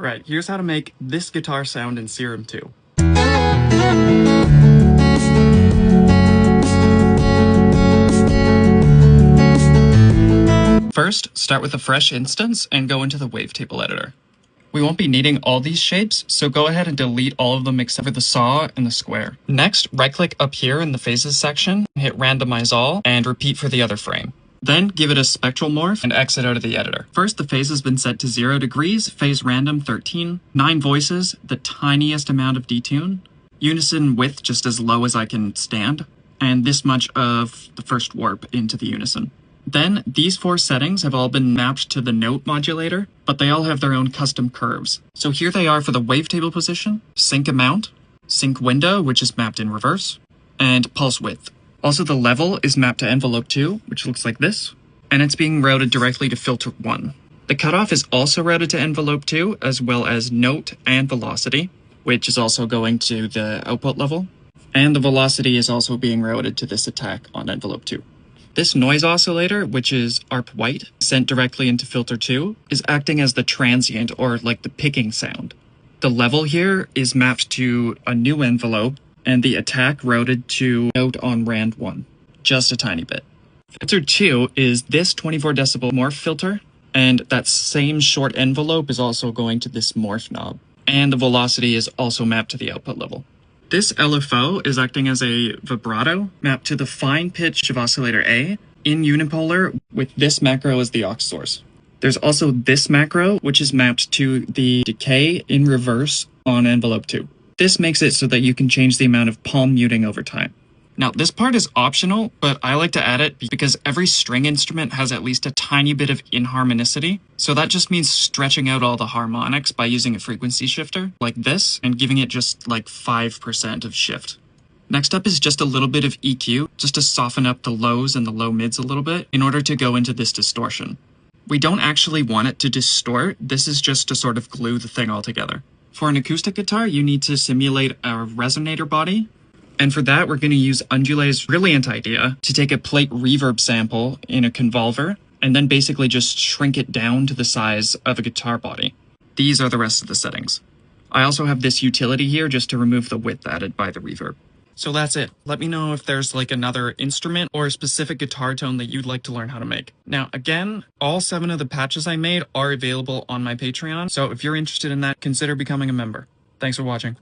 Right, here's how to make this guitar sound in Serum 2. First, start with a fresh instance and go into the wavetable editor. We won't be needing all these shapes, so go ahead and delete all of them except for the saw and the square. Next, right-click up here in the Phases section, hit Randomize All, and repeat for the other frame. Then give it a spectral morph and exit out of the editor. First, the phase has been set to 0 degrees, phase random 13, 9 voices, the tiniest amount of detune, unison width just as low as I can stand, and this much of the first warp into the unison. Then, these 4 settings have all been mapped to the note modulator, but they all have their own custom curves. So here they are for the wavetable position, sync amount, sync window, which is mapped in reverse, and pulse width. Also, the level is mapped to envelope 2, which looks like this, and it's being routed directly to filter 1. The cutoff is also routed to envelope 2, as well as note and velocity, which is also going to the output level, and the velocity is also being routed to this attack on envelope 2. This noise oscillator, which is ARP white, sent directly into filter 2, is acting as the transient, or like the picking sound. The level here is mapped to a new envelope, and the attack routed to note on rand 1, just a tiny bit. Filter 2 is this 24 decibel morph filter, and that same short envelope is also going to this morph knob, and the velocity is also mapped to the output level. This LFO is acting as a vibrato mapped to the fine pitch of oscillator A in unipolar with this macro as the aux source. There's also this macro, which is mapped to the decay in reverse on envelope 2. This makes it so that you can change the amount of palm muting over time. Now, this part is optional, but I like to add it because every string instrument has at least a tiny bit of inharmonicity. So that just means stretching out all the harmonics by using a frequency shifter like this and giving it just like 5% of shift. Next up is just a little bit of EQ, just to soften up the lows and the low mids a little bit in order to go into this distortion. We don't actually want it to distort, this is just to sort of glue the thing all together. For an acoustic guitar, you need to simulate a resonator body, and for that we're going to use Undulé's brilliant idea to take a plate reverb sample in a convolver, and then basically just shrink it down to the size of a guitar body. These are the rest of the settings. I also have this utility here just to remove the width added by the reverb. So that's it. Let me know if there's like another instrument or a specific guitar tone that you'd like to learn how to make. Now, again, all 7 of the patches I made are available on my Patreon, so if you're interested in that, consider becoming a member. Thanks for watching.